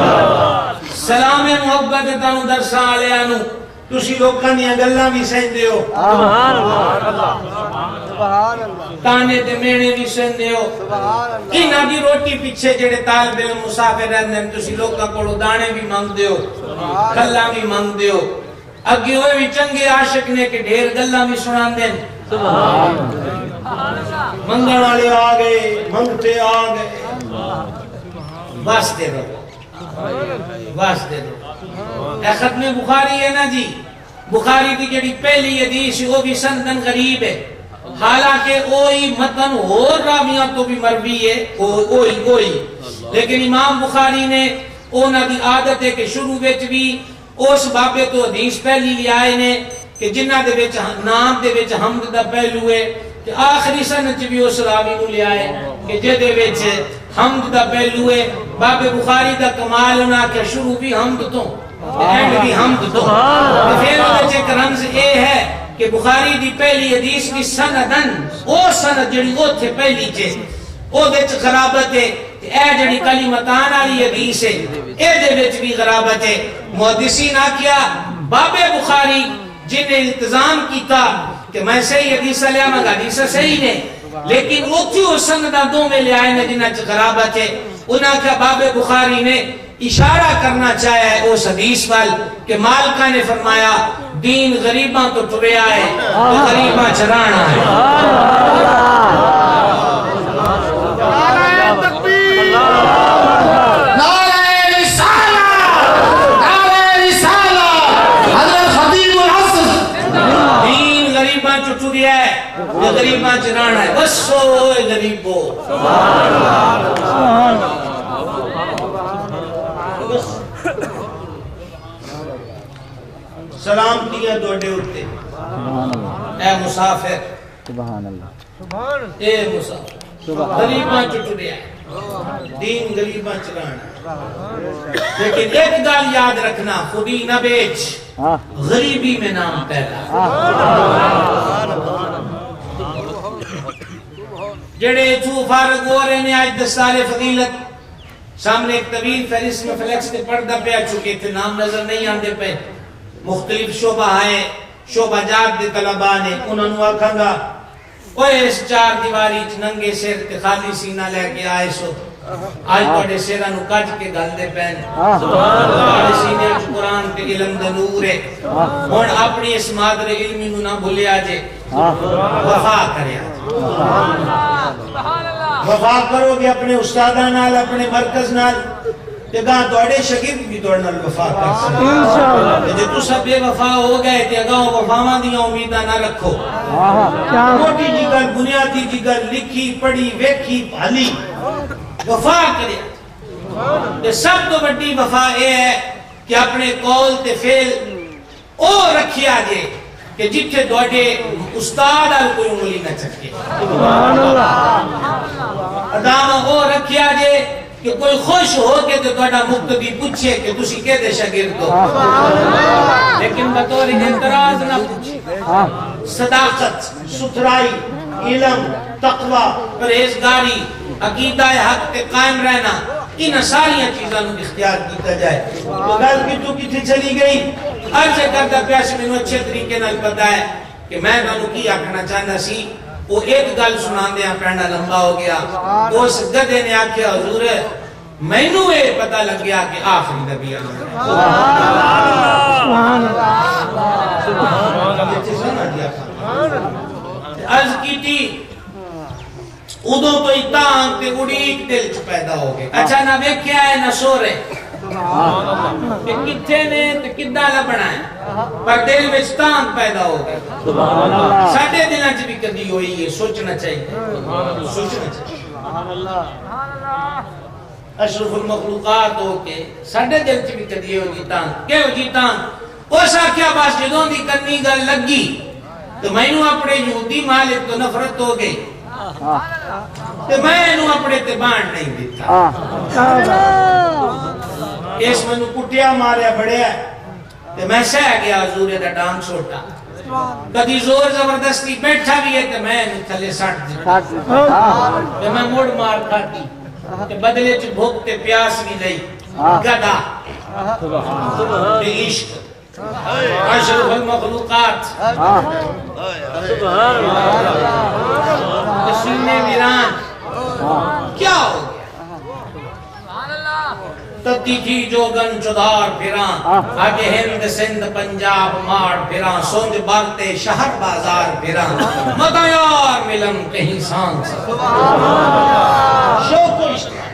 سلام محبت دے تانوں درساں والیاں نوں. تسی لوکاں دیاں گلاں بھی سہندے ہو، سبحان اللہ. تانے تے مینے بھی سہندے ہو. انہاں دی روٹی پیچھے جڑے طالب علم مسافر رہندے ہیں تسی لوکاں کولوں دانے بھی منگدے ہو، گلاں بھی منگدے ہو. اگے ہوئے بھی چنگے عاشق نے کہ ڈھیر گلاں بھی سناندے ہیں. سبحان اللہ. منگن والے آ گئے، منگتے آ گئے. واسطے رہو، واسطے رہو. اے ختم بخاری ہے نا جی، بخاری کی جڑی پہلی حدیث وہ بھی سندن غریب ہے، حالانکہ وہی متن اور راویاں تو بھی مروی ہے وہی، لیکن امام بخاری نے انہاں دی عادت ہے کہ شروع وچ بھی اس بابے تو حدیث پہلی لے آئے نے کہ جنہاں دے وچ نام دے وچ حمد دا پہلو ہے، کہ آخری سند چ بھی اس راوی نوں لے آئے کہ جدے وچ حمد دا پہلو ہے. باب بخاری دا کمال انہاں کہ شروع بھی حمد تو اینڈ بھی حمد تو. پھر وچ ایک رمز اے ہے کہ بخاری دی پہلی حدیث بھی سندن او سند جڑی اوتھے پہلی چ او وچ خرابت ہے. اے جڑی کلمتان والی حدیث ہے اے دے وچ بھی غرابت ہے. محدثین آکھیا باب بخاری جن نے انتظام کیتا کہ میں صحیح حدیث لیا مگا حدیث صحیح نے لیکن اوتھیو سندہ دو میں لے آئے نے جنہ غرابت ہے انہاں کا باب بخاری نے اشارہ کرنا چاہیا ہے اس حدیث وال کہ مالکہ نے فرمایا دین غریباں تو ٹریا ہے غریباں چرانا ہے یہ غریباں چرانا ہے بس سوئے غریبو سلام دیا دوڑے ہوتے اے مسافر سبحان اللہ اے مسافر غریباں چٹریا ہے دین غریباں چرانا لیکن ایک گال یاد رکھنا خودی نہ بیچ غریبی میں نام پیدا جڑے تو فارغ ہو رہے ہیں آج 10 سال فضیلت سامنے ایک طویل فہرست میں فلیکس کے پردہ پہ آ چکے تھے نام نظر نہیں آندے پہ مختلف شعبہ آئے شعبہ جات دے طلباء نے انہوں نے آکھا گا اوہ اس 4 دیواری ننگے سیر تے خالی سینہ لے کے آئے سو آج توڑے سیرہ نو کج کے گل دے پہن توڑے سینے اچھ قرآن تے علم دا نور ہے اور اپنی اس مادر علمی نو نہ بھولے آجے وفا کرے آجے وفا کرو گے اپنے استادہ نال اپنے مرکز نال تے گاں توڑے شگرد بھی توڑنا وفا کر سکتے جے تو سب بے وفا ہو گئے تے گاں وفاواں دیاں امیدہ نہ رکھو موٹی جی گل بنیادی جی گل لکھی پڑھی ویکھی بھالی وفا کرے سب تو بڑی وفا یہ ہے کہ اپنے قول تے فعل او رکھیا جے کہ جتھے دوڑے استاد آل کوئی انگلی نہ چکے ادامہ او رکھیا جے کہ کوئی خوش ہو کے تو دوڑا مقتدی پوچھے کہ تسی کہہ دے شاگرد ہو لیکن بطور اعتراض نہ پوچھے صداقت ستھرائی علم تقوی پرہیزگاری عقیدہ حق تے قائم رہنا ان ساریاں چیزاں نو اختیار کیتا جائے تو گل کی تو کتنے چلی گئی عرض کردہ پیاس میں نو اچھے طریقے نال پتا ہے کہ میں نو کی آکھنا چاہنا سی وہ ایک گل سنان دیا پہنا لمبا ہو گیا اس گدے نے آکھیا حضور میں نو یہ پتہ لگ گیا کہ آخری نبی عرض کی تھی ادو تو اتان تے اڑیک دل چ پیدا ہو گئے اچھا نہ ویکھیا ہے نہ سو رہے کہ کتھے نے تے کداں لبنا ہے پر دل وچ تان پیدا ہو گئے ساڈے دلاں چ بھی کدی ہوئی ہے سوچنا چاہیے سوچنا چاہیے اشرف المخلوقات ہو کے ساڈے دل چ بھی کدی ہوئی تان کہ ہوئی تان اس آکھیا بس جدوں دی کنی گل لگی تو مینوں اپنے یہودی مالک تو نفرت ہو گئی تے میں انہوں اپنے تے بانڈ نہیں دیتا اس میں نو کٹیا ماریا بڑیا تے میں سہ گیا حضور دا ڈانگ چھوٹا کدی زور زبردستی بیٹھا بھی ہے تے میں انہوں تھلے سٹ دیتا تے میں موڑ مار کھاتی تے بدلے چ بھوک تے پیاس بھی لئی گدا تے عشق اشرف المخلوقات سبحان اللہ سینے ویران کیا ہو گیا تتی تھی جو گن چدار پھران آگے ہند سندھ پنجاب مار پھران سونج بارتے شہر بازار پھران مدہ یار ملن کہیں سان شوق و اشتہار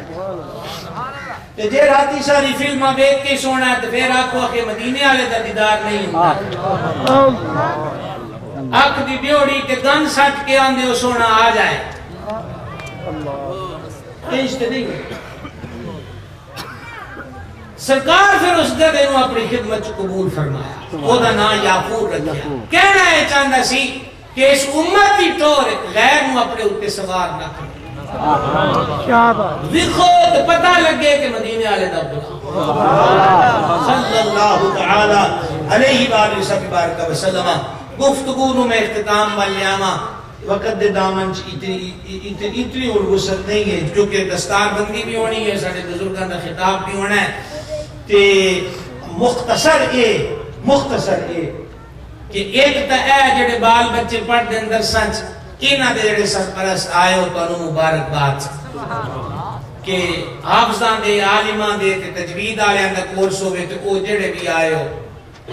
جے راتی ساری فلمہ بیک کے سونا ہے تو پھر آپ کو کہ مدینے والے دا دیدار نہیں ہوتا آنکھ دی بیوڑی کے گن سٹ کے آندے ہو سونا آ جائے عشق نہیں سرکار پھر اس گدے نو اپنی خدمت قبول فرمایا وہ دا نا یافور رکھیا کہنا ہے چاندہ سی کہ اس امت کی طور غیر نو اپنے اتے سوار نہ کرے خود پتہ لگے کہ مدینے والے دا بلا صلی اللہ تعالی علیہ وآلہ وسلم گفتگو میں اختتام والیاما وقت دے دامن اتنی الغسل نہیں ہے جو کہ دستار بندی بھی ہونی ہے سارے بزرگان دا خطاب بھی ہونا ہے تے مختصر اے کہ ایک تا اے جڑے بال بچے پڑھ دے اندر سچ انہاں دے جڑے سرپرست آئے ہو تو انہوں مبارکباد کہ حافظاں دے عالماں دے تے تجوید آلیاں دا کورس ہوئے تو او جڑے بھی آئے ہو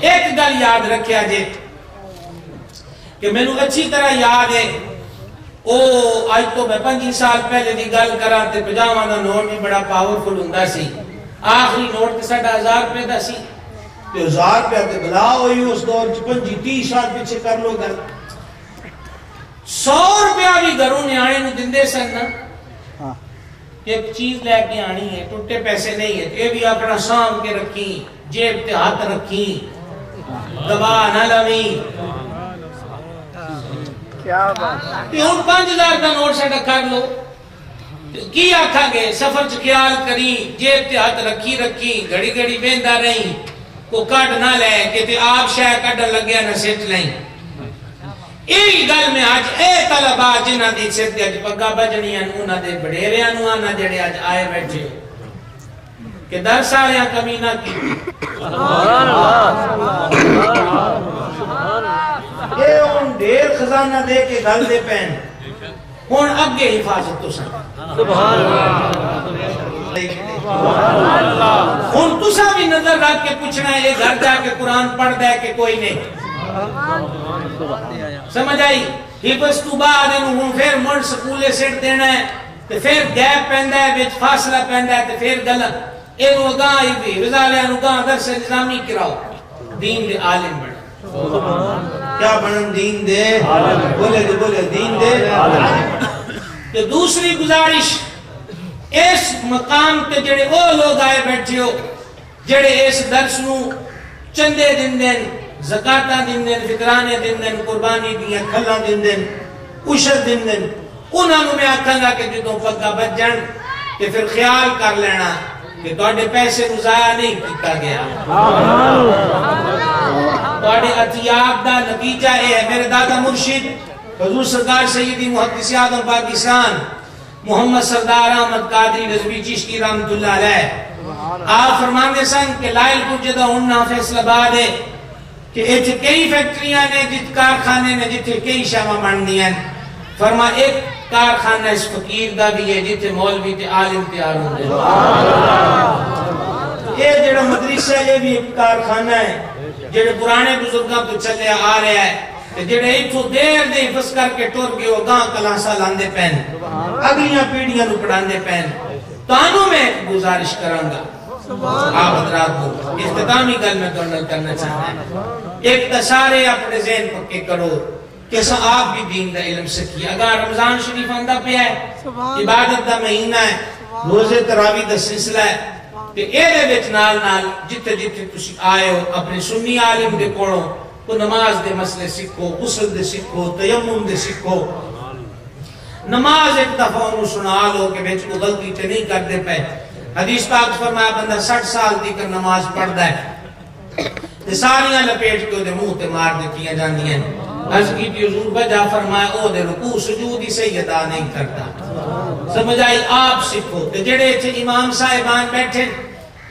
ایک گل یاد رکھیا جے کہ میں نے اچھی طرح یاد ہے او آج تو میں 5 سال پہلے دی گل کرا تے 50 دا نوٹ بھی بڑا پاورفل ہوندا سی آخری نوٹ تے 1000 روپے دا سی تے 1000 روپے تے بلا ہوئی اس دور 25-30 سال پیچھے کر لو گل 100 روپیہ بھی گھروں نے آنے نو دندے سن نا ایک چیز لے کے آنی ہے ٹوٹے پیسے نہیں ہے یہ بھی اپنا سام کے رکھی جیب تے ہاتھ رکھی دبا نہ لوی کیا بات کہ ہن 5000 دا نوٹ ساڈا کر لو کی آکھا گے سفر چ خیال کری جیب تے ہاتھ رکھی گھڑی گھڑی ویندا رہی کو کڈ نہ لے کہ تے آپ شے کڈن لگیا نہ سٹ لیں یہی گل میں آج اے طلباء جنہاں دی سر تے اج پگا بجنیاں انہاں دے بڑیریاں نو آنا جڑے اج آئے بیٹھے ہو کہ درس والیاں کمی نہ کی سبحان اللہ اے ہن ڈھیر خزانہ دے کے گل دے پین ہن اگے حفاظت تو سبحان اللہ ہن تساں بھی نظر رکھ کے پوچھنا ہے یہ گھر جا کے قرآن پڑھ دے کہ کوئی نہیں سمجھ آئی حفظ تو بعد انہوں پھر مڑ سکولے سٹ دینا ہے تے پھر گیپ پیندا ہے وچ فاصلہ پیندا ہے تے پھر غلط اینو اگاں حفظ والیاں نو اگاں درس نظامی کراؤ دین دے عالم بن کیا بنن دین دے بولے دین دے تے دوسری گزارش اس مقام تے جڑے او لوگ آئے بیٹھے ہو جڑے اس درس نو چندے دن دن زکاتاں دن دن فطرانے دن دن قربانی دیاں کھلاں دن دن عشر دن دن انہاں نو میں آکھاں گا کہ جدوں پگا بچ جان تے پھر خیال کر لینا کہ تواڈے پیسے نو ضائع نہیں کیتا گیا تواڈے عطیات دا نتیجہ اے ہے میرے دادا مرشد حضور سرکار سیدی محدث اعظم پاکستان محمد سردار احمد قادری رضوی چشتی رحمت اللہ علیہ آپ فرماندے سن کہ لائل کو جدہ ہننا فیصل آباد ہے کہ ایتھے کئی فیکٹریاں نے جت کارخانے نے جتھے کئی شامہ بن دیاں فرما ایک کارخانہ اس فقیر دا بھی ہے جتھے مولوی تے عالم تیار ہوندے یہ جڑا مدرسہ یہ بھی ایک کارخانہ ہے جڑے پرانے بزرگاں تو چلے آ رہا ہے جڑے ایتھوں دیر دے حفظ کر کے ٹر گئے ہو گاں کلاسا لاندے پین اگلیاں پیڑیاں نو پڑھاندے پین تانوں میں گزارش کراں گا آپ حضرات کو اختتامی گل میں کرنا چاہتا ہے ایک تسارے اپنے ذہن پکے کرو کہ آپ بھی دین دا علم سکھی اگر رمضان شریف آندہ پہ ہے عبادت دا مہینہ ہے روزے تراوی دا سلسلہ ہے کہ ایرے وچ نال جتے تسی آئے ہو اپنے سنی عالم دے کوڑو کو نماز دے مسئلے سکھو غسل دے سکھو تیمم دے سکھو نماز ایک دفعہ انہوں سنا لو کہ بیچ کو غلطی تے نہیں کر دے پہ حدیث پاک فرمایا بندہ 60 سال دی کر نماز پڑھ دا ہے تے ساریاں لپیٹ کے دے منہ تے مار دیتیاں جاندی ہیں عرض کی تھی حضور بجا فرمایا او دے رکوع سجود ہی صحیح ادا نہیں کرتا سمجھ آئی آپ سکھو تے جڑے تھے امام صاحبان بیٹھے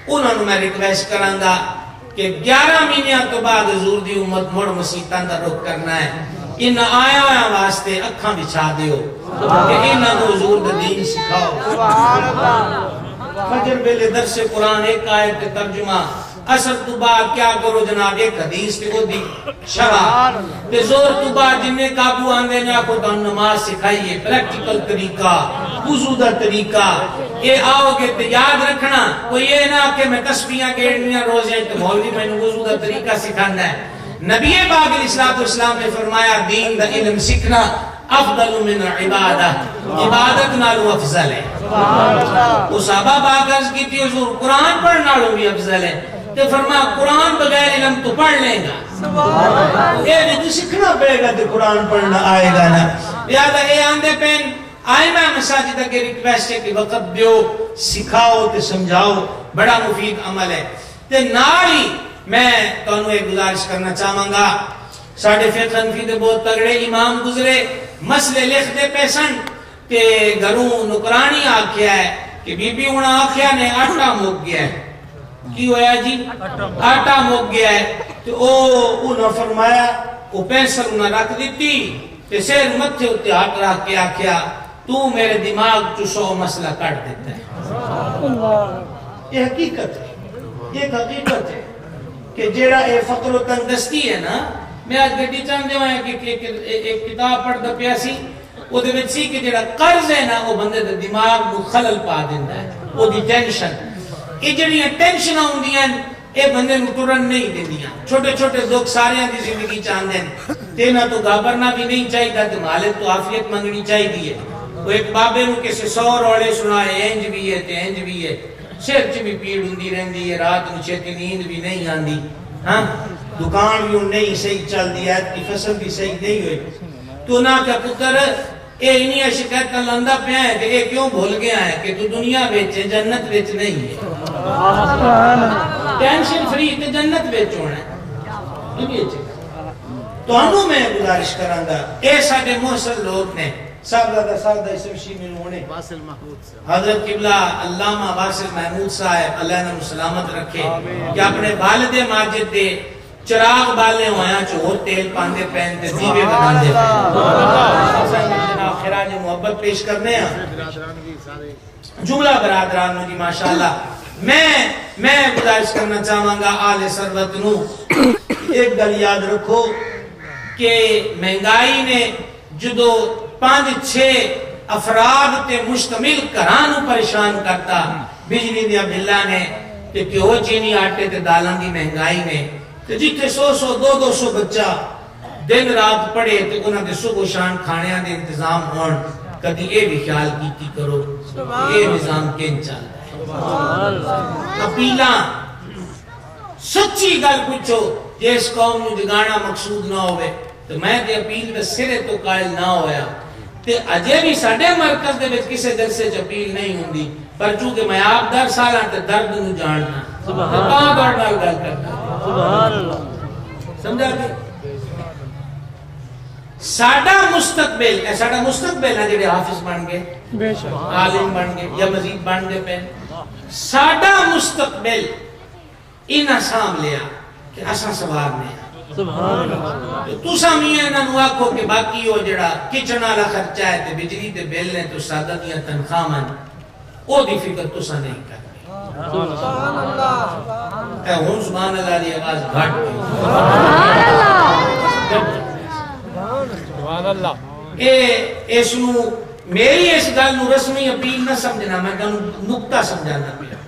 انہوں نے میں ریکویسٹ کروں گا کہ 11 مہینیاں تو بعد حضور دی امت مڑ مسیطاں دا رخ کرنا ہے ان آیا ہویا واسطے اکھاں بچھا دیو کہ انہاں کو حضور دا دین سکھاؤ فجر بیلے درس قرآن ایک آیت ترجمہ اثر تو بعد کیا کرو جناب ایک حدیث تے دی شرح تے زور تو بعد جنہیں قابو آندے نے آپ کو تو نماز سکھائیے پریکٹیکل طریقہ وضو دا طریقہ یہ آؤ گے تے یاد رکھنا کوئی یہ نہ کہ میں تسبیحاں گھڑنیاں روزے تو مولوی میں نے وضو دا طریقہ سکھانا ہے نبی پاک علیہ الصلوۃ والسلام نے فرمایا دین دا علم سیکھنا افضل من عبادہ عبادت نالو افضل ہے وہ صحابہ پاک عرض کی تھی حضور قرآن پڑھنا نالو بھی افضل ہے تو فرمایا قرآن بغیر علم تو پڑھ لیں گا یہ بھی تو سیکھنا پڑے گا تو قرآن پڑھنا آئے گا نا لہذا اے آندے پین آئے میں مساجدہ کے ریکویسٹ ہے کہ وقت دیو سکھاؤ تے سمجھاؤ بڑا مفید عمل ہے تے ناری میں تو انہوں ایک گزارش کرنا چاہوں گا ساڑھے فقہ حنفی دے بہت تگڑے امام گزرے مسئلے لکھ دے پیسن کہ گھروں نکرانی آکھیا ہے کہ بی بی ہونا آکھیا نے آٹا موک گیا ہے کی ہویا جی آٹا موک گیا ہے تو انہوں فرمایا وہ پینسل انہیں رکھ دیتی تے سیر متھے اتنے ہاتھ رکھ کے آکھیا تو میرے دماغ چو 100 مسئلہ کٹ دیتا ہے. یہ حقیقت ہے, یہ حقیقت ہے کہ جیڑا اے فقر و تنگستی ہے نا. میں آج گڈی چاہتے ہیں کہ ایک کتاب پڑھتا پیا سی وہ دے وچ سی کہ جیڑا قرض ہے نا وہ بندے دے دماغ نو خلل پا دیندا ہے. وہ دی ٹینشن, یہ جڑیاں ٹینشناں ہوندیاں اے بندے نو ٹرن نہیں دیندیاں. چھوٹے چھوٹے دکھ ساریاں دی زندگی چاہندے ہیں تے نہ تو گھبرنا بھی نہیں چاہیے تے مالک تو عافیت منگنی چاہیے. وہ ایک بابے نو کسے 100 روڑے سنائے انج بھی ہے تے انج بھی ہے, سر چ بھی پیڑ ہوندی رہندی ہے, رات نو چھتی نیند بھی نہیں آندی, ہاں دکان بھی نہیں صحیح چل دی ہے, کی فصل بھی صحیح نہیں ہوئی. تو نہ کہ پتر اے انہی شکایت لاندا پیا ہے کہ اے کیوں بھول گیا ہے کہ تو دنیا وچ جنت وچ نہیں ہے. ٹینشن فری تے جنت وچ ہونا ہے دنیا وچ. تانوں میں گزارش کراں گا اے ساڈے محسن لوگ نے صاحبزادہ صاحب اسم شی میں ہونے واصل محمود صاحب, حضرت قبلہ علامہ واصل محمود صاحب اللہ نے سلامت رکھے کہ اپنے والد ماجد دے چراغ بالے ہویاں چ اور تیل پاندے پین تے دیوے بناندے پین. جناب خراج محبت پیش کرنے ہیں جملہ برادران نو جی ماشاءاللہ. میں گزارش کرنا چاہواں گا آل سروت نو ایک گل یاد رکھو کہ مہنگائی نے جدو 5-6 افراد تے مشتمل گھراں پریشان کرتا, بجلی دیا بلاں نے تے گھیو چینی آٹے تے دالاں دی مہنگائی نے تے جتھے 100-200 بچہ دن رات پڑھے تے انہاں دے صبح شام کھانیاں دے انتظام ہون, کدی اے بھی خیال کیتی کرو اے نظام کیں چلدا ہے. اپیلاں سچی گل پوچھو جس قوم نو جگانا مقصود نہ ہوئے تو میں تے اپیل دے سرے تو قائل نہ ہویا تے اجے بھی ساڈے مرکز دے وچ کسے جلسے چ اپیل نہیں ہوندی, پر چونکہ میں آپ 10 سالاں تے درد نو جاننا سبحان اللہ گل کرتا سبحان اللہ سمجھا کہ ساڈا مستقبل ہے جڑے حافظ بن گئے عالم بن گئے یا مزید بن گئے پے, ساڈا مستقبل انہاں سام لیا کہ اساں سوارنے سبحان اللہ. تساں میاں انہاں نو آکھو کہ باقی او جڑا کچن والا خرچہ ہے تے بجلی تے بل نے تو سادہ دیاں تنخواہاں او دی فکر تساں نہیں کرتے. سبحان اللہ. اے ہن سبحان اللہ دی آواز گھٹ گئی. سبحان اللہ. اے اس نو میری اس گل نو رسمی اپیل نہ سمجھنا, میں تانوں نقطہ سمجھانا پیا.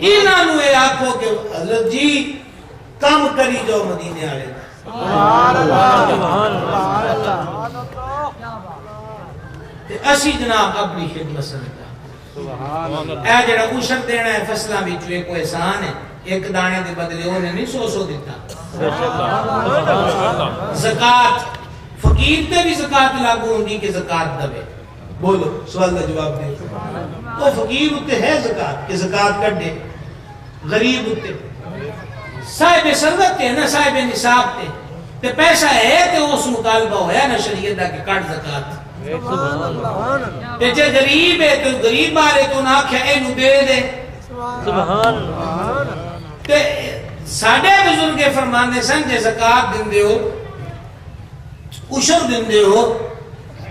انہاں نو اے آکھو کہ حضرت جی کم کری جو مدینے والے سبحان اللہ. اسی جناب اپنی خدمت سمجھا اے جڑا عشر دینا ہے فصلاں وچ ایک احسان ہے, ایک دانے دے بدلے انہیں نہیں 100 دیتا. زکات فقیر تے بھی زکات لاگو ہوندی کہ زکات دے, بولو سوال دا جواب دے. وہ فقیر اتے ہے زکات کہ زکات کڈے, غریب اتے صاحب ثروت تے نا صاحب نصاب تے پیسہ ہے تے اس مطالبہ ہویا نا شریعت دا کہ کٹ زکات. سبحان اللہ. تے جے غریب ہے تو غریب والے تو نہ آکھیا اینو دے دے. سبحان اللہ. تے ساڈے بزرگ فرماندے سن جے زکات دیندے ہو عشر دیندے ہو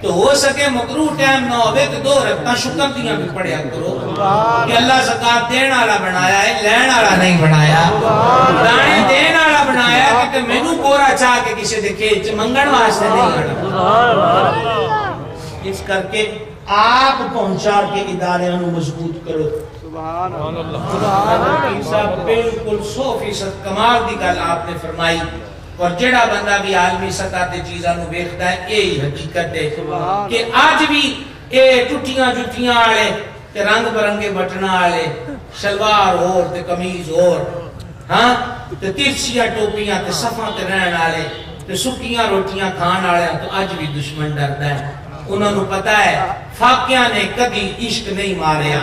تو ہو سکے مکروہ ٹائم نہ ہوئے تو 2 رکعتاں شکر دیاں بھی پڑھیا کرو کہ اللہ زکات دین والا بنایا ہے, لین والا نہیں بنایا. دانے دین والا بنایا ہے کہ مینوں پورا چاہ کے کسی دے کھیت منگن واسطے نہیں کرنا. اس کر کے آپ پہنچا کے ادارے نو مضبوط کرو. سبحان اللہ. سبحان اللہ. بالکل 100% کمال دی گل آپ نے فرمائی. اور جڑا بندہ بھی عالمی سطح تے چیزاں نو ویکھدا ہے یہی حقیقت ہے کہ آج بھی اے ٹٹیاں جُتیاں والے تے رنگ برنگے بٹنا والے شلوار اور تے قمیض اور ہاں تے ترچیاں ٹوپیاں تے صفاں تے رہن والے تے سکیاں روٹیاں کھان والے تو اج بھی دشمن ڈردا ہے. انہاں نو پتہ ہے فاقیاں نے کبھی عشق نہیں ماریا.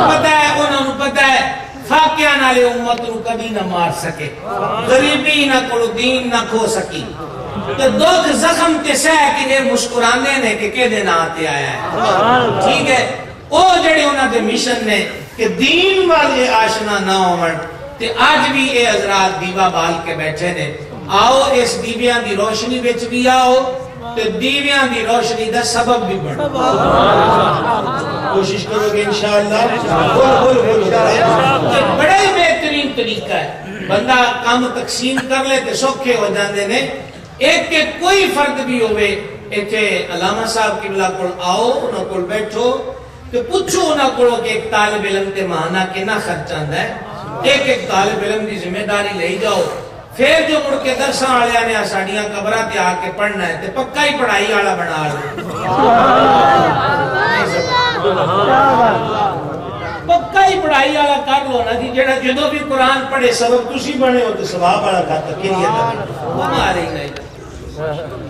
پتہ ہے والے امت نو کبھی نہ مار سکے غریبی نہ کو دین نہ کھو سکی تو دکھ زخم تے سہ کے یہ مسکرانے نے کہ دن آتے آیا ہے ٹھیک ہے او جڑے انہاں دے مشن نے کہ دین والے آشنا نہ ہون تے آج بھی اے حضرات دیوا بال کے بیٹھے نے آؤ اس دیویاں دی روشنی وچ بھی آؤ تے دیویاں دی روشنی دا سبب بھی بنو کوشش کرو گے انشاءاللہ بڑا ہی بہترین طریقہ ہے بندہ کام تقسیم کر لے تے سوکھے ہو جاندے نے ایک کے کوئی فرد بھی ہوئے ایتھے علامہ صاحب قبلہ کول آؤ انہاں کول بیٹھو کہ پوچھو انہاں کول کہ ایک طالب علم تے ماہانہ کنا خرچ آندا ہے ایک طالب علم دی ذمہ داری لے جاؤ پھر جو مڑ کے درساں والے نے ساڈیاں قبراں تے آ کے پڑھنا ہے تے پکا ہی پڑھائی والا بنا لو پکا ہی پڑھائی والا کر لو نا جی جڑا جدوں بھی قرآن پڑھے سبب تسی بنے ہو تے ثواب والا کر تے کیڑی ہے ہمارے ہی نہیں